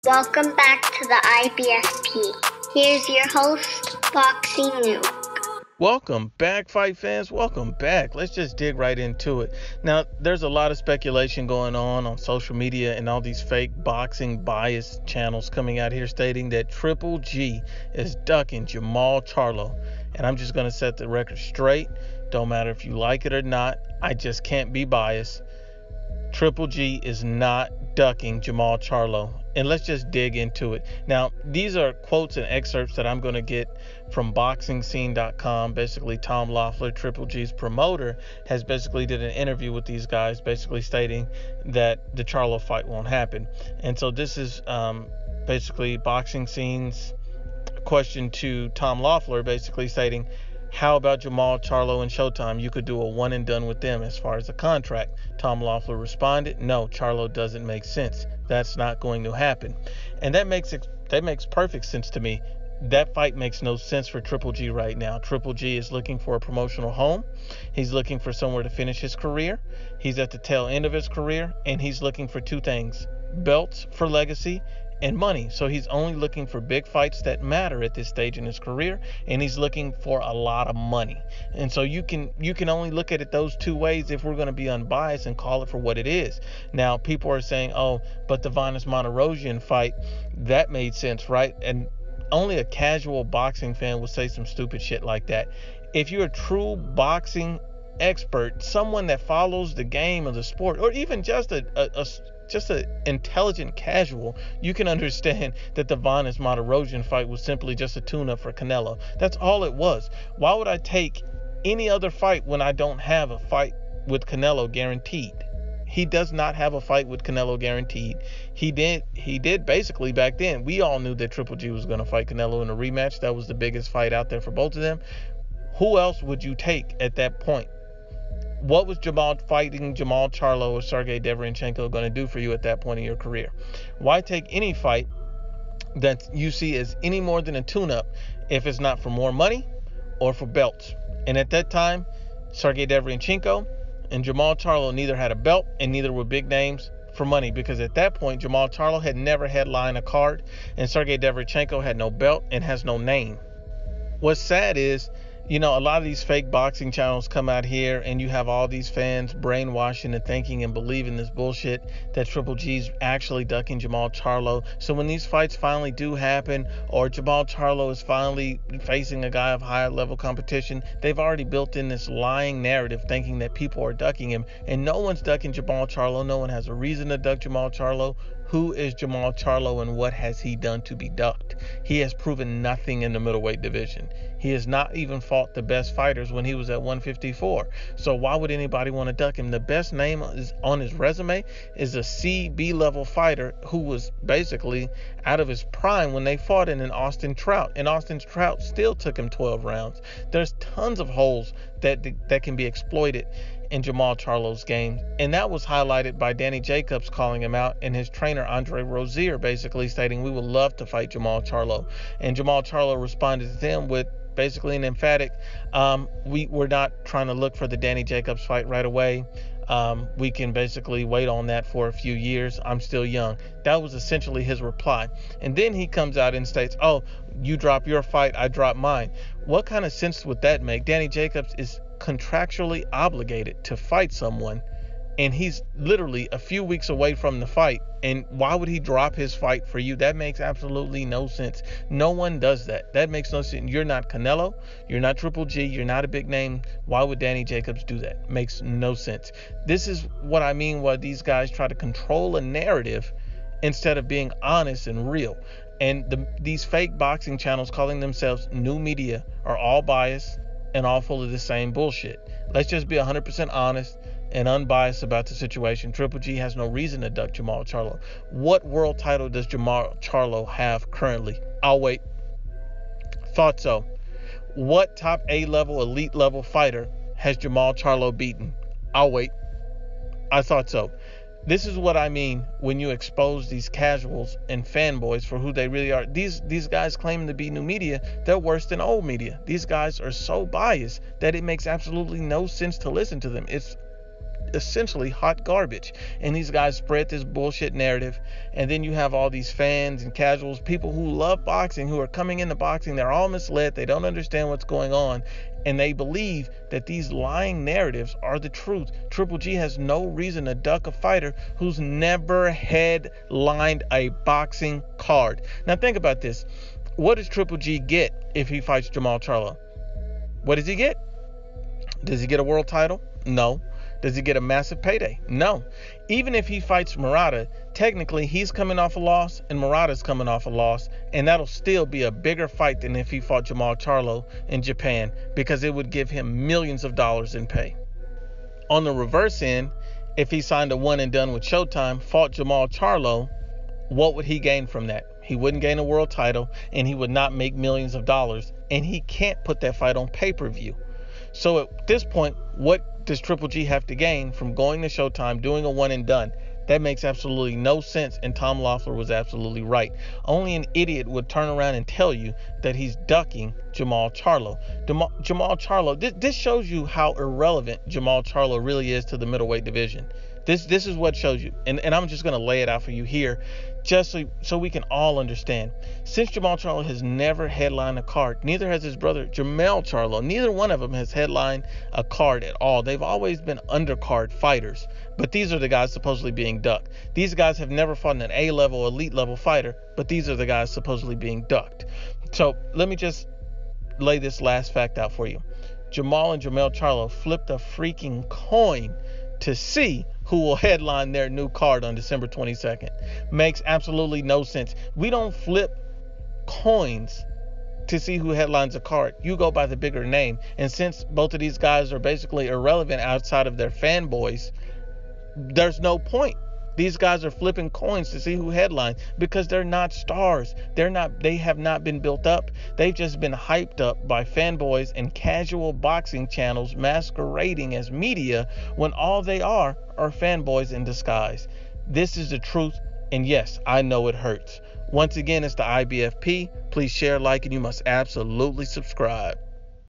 Welcome back to the IBFP. Here's your host, Boxing Nuke. Welcome back, fight fans. Welcome back. Let's just dig right into it. Now, there's a lot of speculation going on social media and all these fake boxing bias channels coming out here stating that Triple G is ducking Jermall Charlo. And I'm just going to set the record straight. Don't matter if you like it or not. I just can't be biased. Triple G is not ducking Jermall Charlo. And let's just dig into it. Now, these are quotes and excerpts that I'm going to get from BoxingScene.com. Basically, Tom Loeffler, Triple G's promoter, has basically did an interview with these guys, basically stating that the Charlo fight won't happen. And so this is basically Boxing Scene's question to Tom Loeffler, basically stating, how about Jermall Charlo and Showtime? You could do a one and done with them as far as the contract. Tom Loeffler responded, no, Charlo doesn't make sense. That's not going to happen. And that makes perfect sense to me. That fight makes no sense for Triple G right now. Triple G is looking for a promotional home. He's looking for somewhere to finish his career. He's at the tail end of his career, and he's looking for two things: belts for legacy and money. So he's only looking for big fights that matter at this stage in his career, and he's looking for a lot of money. And so you can only look at it those two ways if we're going to be unbiased and call it for what it is. Now, people are saying, oh, but the Vanes Monterosian fight, that made sense, right? And only a casual boxing fan will say some stupid shit like that. If you're a true boxing expert, someone that follows the game of the sport, or even just an intelligent casual, you can understand that the Vanes Monterosian fight was simply just a tune-up for Canelo. That's all it was. Why would I take any other fight when I don't have a fight with Canelo guaranteed? He does not have a fight with Canelo guaranteed. He did basically back then. We all knew that Triple G was going to fight Canelo in a rematch. That was the biggest fight out there for both of them. Who else would you take at that point? What was fighting Jermall Charlo or Sergey Deverenchenko going to do for you at that point in your career? Why take any fight that you see as any more than a tune-up if it's not for more money or for belts? And at that time, Sergey Deverenchenko and Jermall Charlo neither had a belt, and neither were big names for money, because at that point, Jermall Charlo had never headlined a card, and Sergey Deverenchenko had no belt and has no name. What's sad is, a lot of these fake boxing channels come out here, and you have all these fans brainwashing and thinking and believing this bullshit that Triple G's actually ducking Jermall Charlo. So when these fights finally do happen, or Jermall Charlo is finally facing a guy of higher level competition, they've already built in this lying narrative thinking that people are ducking him, and no one's ducking Jermall Charlo. No one has a reason to duck Jermall Charlo. Who is Jermall Charlo, and what has he done to be ducked? He has proven nothing in the middleweight division. He has not even fought the best fighters when he was at 154. So why would anybody want to duck him? The best name on his resume is a CB level fighter who was basically out of his prime when they fought in Austin Trout. And Austin Trout still took him 12 rounds. There's tons of holes that can be exploited in Jermall Charlo's game, and that was highlighted by Danny Jacobs calling him out, and his trainer Andre Rozier basically stating, we would love to fight Jermall Charlo. And Jermall Charlo responded to them with basically an emphatic, we're not trying to look for the Danny Jacobs fight right away. We can basically wait on that for a few years. I'm still young. That was essentially his reply. And then he comes out and states, oh, you drop your fight, I drop mine. What kind of sense would that make? Danny Jacobs is contractually obligated to fight someone, and he's literally a few weeks away from the fight, and why would he drop his fight for you? That makes absolutely no sense. No one does that. That makes no sense. You're not Canelo, you're not Triple G, you're not a big name. Why would Danny Jacobs do that? Makes no sense. This is what I mean why these guys try to control a narrative instead of being honest and real. And these fake boxing channels calling themselves new media are all biased and all full of the same bullshit. Let's just be 100% honest and unbiased about the situation. Triple G has no reason to duck Jermall Charlo. What world title does Jermall Charlo have currently? I'll wait. Thought so. What top A-level, elite level fighter has Jermall Charlo beaten? I'll wait. I thought so. This is what I mean when you expose these casuals and fanboys for who they really are. These guys claiming to be new media, they're worse than old media. These guys are so biased that it makes absolutely no sense to listen to them. It's essentially hot garbage. And these guys spread this bullshit narrative. And then you have all these fans and casuals, people who love boxing, who are coming into boxing. They're all misled. They don't understand what's going on. And they believe that these lying narratives are the truth. Triple G has no reason to duck a fighter who's never headlined a boxing card. Now think about this. What does Triple G get if he fights Jermall Charlo? What does he get? Does he get a world title? No. Does he get a massive payday? No. Even if he fights Murata, technically he's coming off a loss and Murata's coming off a loss, and that'll still be a bigger fight than if he fought Jermall Charlo in Japan, because it would give him millions of dollars in pay. On the reverse end, if he signed a one and done with Showtime, fought Jermall Charlo, what would he gain from that? He wouldn't gain a world title, and he would not make millions of dollars, and he can't put that fight on pay-per-view. So at this point, what does Triple G have to gain from going to Showtime, doing a one and done? That makes absolutely no sense, and Tom Loeffler was absolutely right. Only an idiot would turn around and tell you that he's ducking Jermall Charlo. Jermall Charlo, this shows you how irrelevant Jermall Charlo really is to the middleweight division. This is what shows you, and I'm just going to lay it out for you here, just so we can all understand. Since Jermall Charlo has never headlined a card, neither has his brother Jermall Charlo. Neither one of them has headlined a card at all. They've always been undercard fighters, but these are the guys supposedly being ducked. These guys have never fought an A-level, elite-level fighter, but these are the guys supposedly being ducked. So let me just lay this last fact out for you. Jermall and Jermall Charlo flipped a freaking coin to see who will headline their new card on December 22nd. Makes absolutely no sense. We don't flip coins to see who headlines a card. You go by the bigger name. And since both of these guys are basically irrelevant outside of their fanboys, there's no point. These guys are flipping coins to see who headlines because they're not stars. They have not been built up. They've just been hyped up by fanboys and casual boxing channels masquerading as media when all they are fanboys in disguise. This is the truth, and yes, I know it hurts. Once again, it's the IBFP. Please share, like, and you must absolutely subscribe.